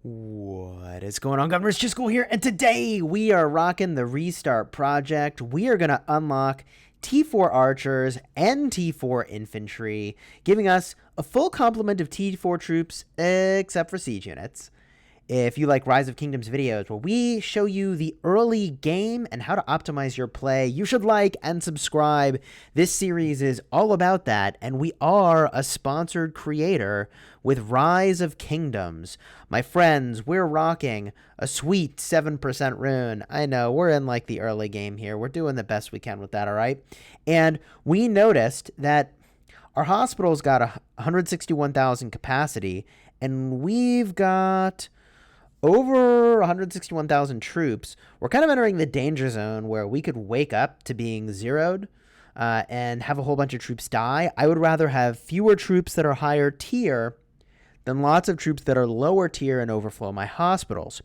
What is going on, Governors? Chisgule here, and today we are rocking the Restart Project. We are going to unlock T4 Archers and T4 Infantry, giving us a full complement of T4 troops, except for siege units. If you like Rise of Kingdoms videos where we show you the early game and how to optimize your play, you should like and subscribe. This series is all about that, and we are a sponsored creator with Rise of Kingdoms. My friends, we're rocking a sweet 7% rune. I know, we're in like the early game here. We're doing the best we can with that, all right? And we noticed that our hospital's got 161,000 capacity, and we've got over 161,000 troops. We're kind of entering the danger zone where we could wake up to being zeroed and have a whole bunch of troops die. I would rather have fewer troops that are higher tier than lots of troops that are lower tier and overflow my hospitals.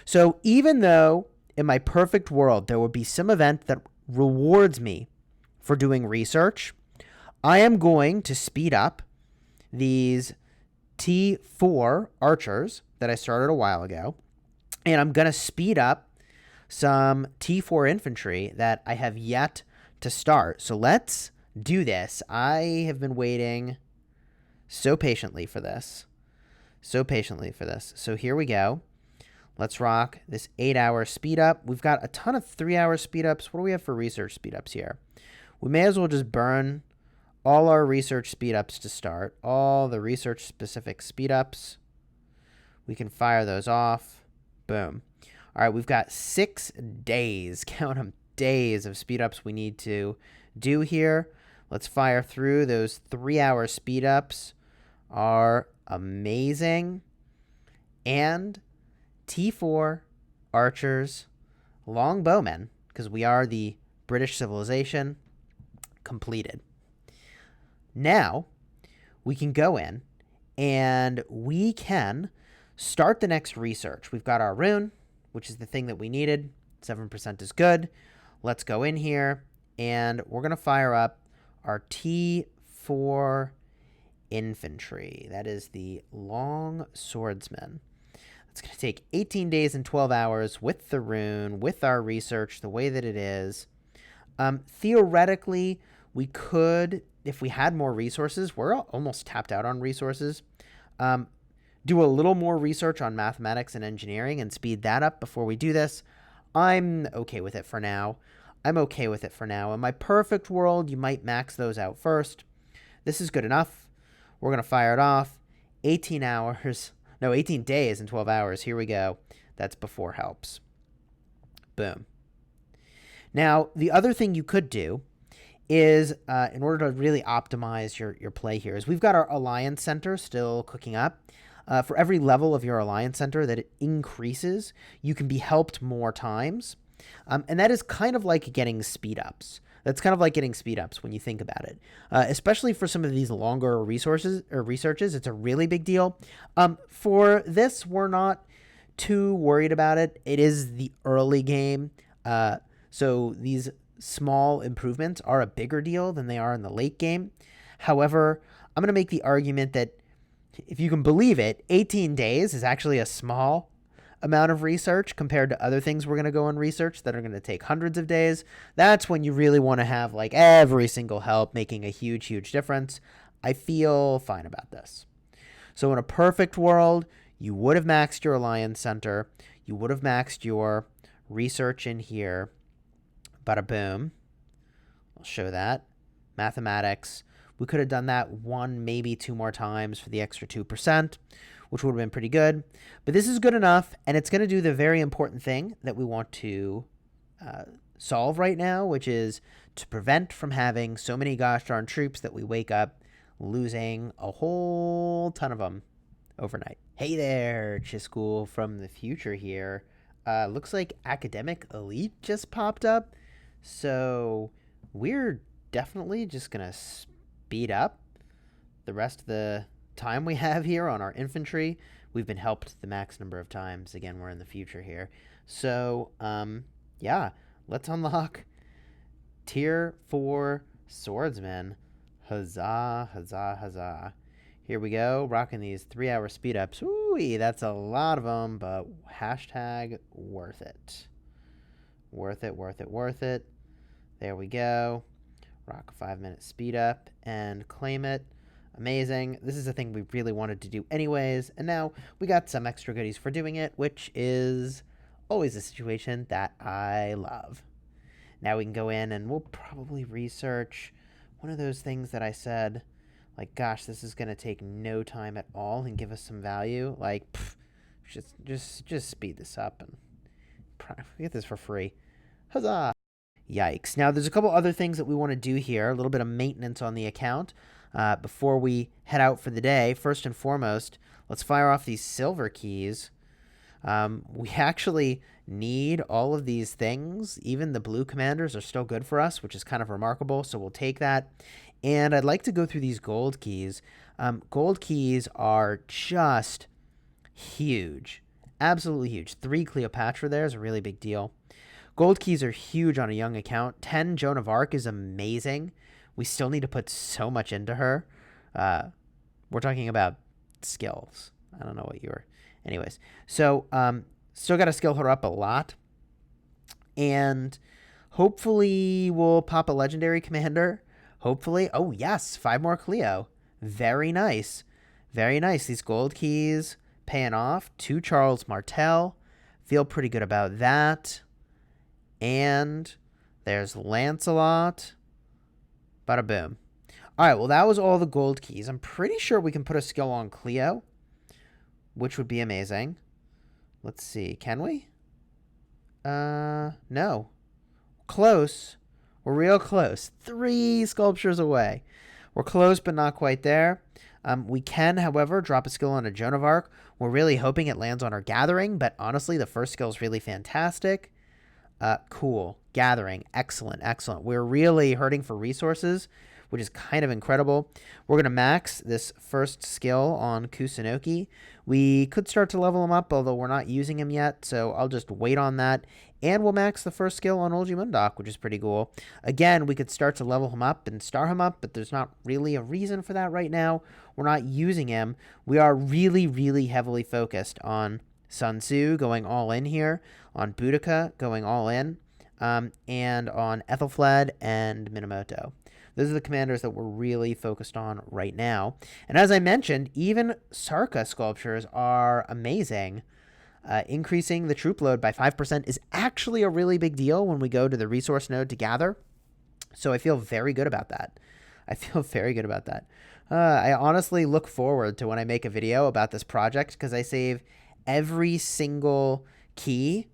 So even though in my perfect world there would be some event that rewards me for doing research, I am going to speed up these T4 archers that I started a while ago, and I'm going to speed up some T4 infantry that I have yet to start. So let's do this. I have been waiting so patiently for this. So here we go. Let's rock this 8-hour speed up. We've got a ton of 3-hour speed ups. What do we have for research speed ups here? We may as well just burn all our research speed ups to start. All the research specific speed ups. We can fire those off. Boom. All right, we've got 6 days, count them, days of speed ups we need to do here. Let's fire through. Those 3-hour speed ups are amazing. And T4 archers, longbowmen, because we are the British civilization, completed. Now we can go in and we can start the next research. We've got our rune, which is the thing that we needed. 7% is good. Let's go in here and we're going to fire up our T4 infantry. That is the long swordsman. It's going to take 18 days and 12 hours with the rune, with our research, the way that it is. Theoretically, we could, if we had more resources, we're almost tapped out on resources, do a little more research on mathematics and engineering and speed that up before we do this. I'm okay with it for now. In my perfect world, you might max those out first. This is good enough. We're going to fire it off. 18 days and 12 hours. Here we go. That's before helps. Boom. Now, the other thing you could do is, in order to really optimize your play here, is we've got our Alliance Center still cooking up. For every level of your Alliance Center that it increases, you can be helped more times. And that is kind of like getting speed ups. That's kind of like getting speed ups when you think about it. Especially for some of these longer resources or researches, it's a really big deal. For this, we're not too worried about it. It is the early game. So these small improvements are a bigger deal than they are in the late game. However, I'm going to make the argument that if you can believe it, 18 days is actually a small amount of research compared to other things we're going to go and research that are going to take hundreds of days. That's when you really want to have like every single help making a huge, huge difference. I feel fine about this. So in a perfect world, you would have maxed your Alliance Center. You would have maxed your research in here. Bada boom. I'll show that. Mathematics. We could have done that 1, maybe 2 more times for the extra 2%, which would have been pretty good. But this is good enough, and it's going to do the very important thing that we want to solve right now, which is to prevent from having so many gosh darn troops that we wake up losing a whole ton of them overnight. Hey there, Chisgule from the future here. Looks like Academic Elite just popped up. So we're definitely just going to speed up the rest of the time we have here on our infantry. We've been helped the max number of times. Again, we're in the future here. So, yeah, let's unlock Tier 4 Swordsman. Huzzah, huzzah, huzzah. Here we go, rocking these 3-hour speed ups. Ooh. Ooh, that's a lot of them, but hashtag worth it. Worth it, worth it, worth it. There we go. Rock a 5-minute speed up and claim it. Amazing. This is a thing we really wanted to do anyways, and now we got some extra goodies for doing it, which is always a situation that I love. Now we can go in and we'll probably research one of those things that I said, like, gosh, this is going to take no time at all and give us some value. Like, just speed this up and get this for free. Huzzah! Yikes. Now, there's a couple other things that we want to do here, a little bit of maintenance on the account before we head out for the day. First and foremost, let's fire off these silver keys. We actually need all of these things. Even the blue commanders are still good for us, which is kind of remarkable, so we'll take that. And I'd like to go through these gold keys. Gold keys are just huge. Absolutely huge. 3 Cleopatra there is a really big deal. Gold keys are huge on a young account. 10 Joan of Arc is amazing. We still need to put so much into her. We're talking about skills. I don't know what you were. Anyways, so still got to skill her up a lot. And hopefully we'll pop a legendary commander. Hopefully. Oh, yes. 5 more Cleo. Very nice. Very nice. These gold keys paying off. 2 Charles Martel. Feel pretty good about that. And there's Lancelot. Bada boom. All right, well, that was all the gold keys. I'm pretty sure we can put a skill on Cleo, which would be amazing. Let's see. Can we? No. Close. We're real close. 3 sculptures away. We're close, but not quite there. We can, however, drop a skill on a Joan of Arc. We're really hoping it lands on our Gathering, but honestly, the first skill is really fantastic. Cool. Gathering. Excellent. Excellent. We're really hurting for resources, which is kind of incredible. We're going to max this first skill on Kusunoki. We could start to level him up, although we're not using him yet, so I'll just wait on that. And we'll max the first skill on Olgi Mundok, which is pretty cool. Again, we could start to level him up and star him up, but there's not really a reason for that right now. We're not using him. We are really, really heavily focused on Sun Tzu going all in here, on Boudica going all in, and on Ethelfled and Minamoto. Those are the commanders that we're really focused on right now. And as I mentioned, even Sarka sculptures are amazing. Increasing the troop load by 5% is actually a really big deal when we go to the resource node to gather. So I feel very good about that. I honestly look forward to when I make a video about this project because I save every single key.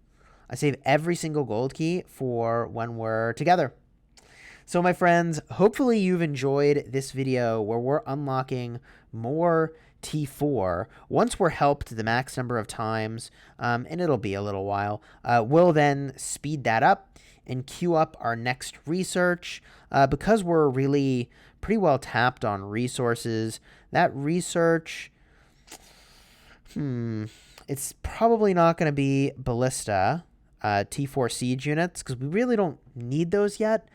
I save every single gold key for when we're together. So my friends, hopefully you've enjoyed this video where we're unlocking more T4. Once we're helped the max number of times, and it'll be a little while, we'll then speed that up and queue up our next research. Because we're really pretty well tapped on resources, that research, it's probably not going to be Ballista, T4 siege units, because we really don't need those yet.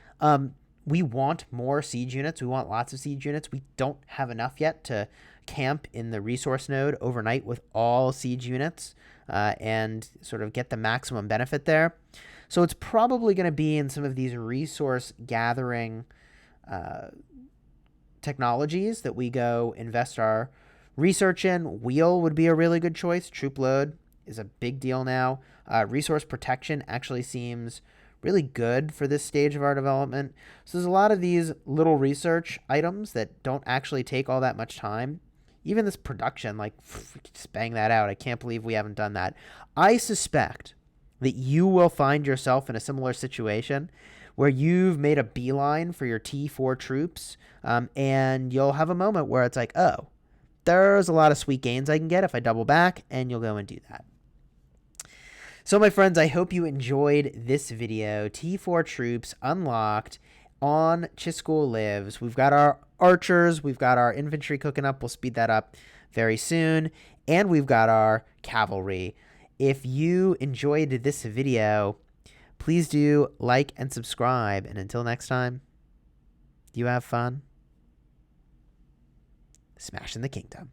We want more siege units. We want lots of siege units. We don't have enough yet to camp in the resource node overnight with all siege units and sort of get the maximum benefit there. So it's probably going to be in some of these resource gathering technologies that we go invest our research in. Wheel would be a really good choice. Troop load is a big deal now. Resource protection actually seems really good for this stage of our development. So there's a lot of these little research items that don't actually take all that much time. Even this production, like, just bang that out. I can't believe we haven't done that. I suspect that you will find yourself in a similar situation where you've made a beeline for your T4 troops, and you'll have a moment where it's like, oh, there's a lot of sweet gains I can get if I double back, and you'll go and do that. So, my friends, I hope you enjoyed this video. T4 troops unlocked on Chisgule Lives. We've got our archers. We've got our infantry cooking up. We'll speed that up very soon. And we've got our cavalry. If you enjoyed this video, please do like and subscribe. And until next time, you have fun smashing the kingdom.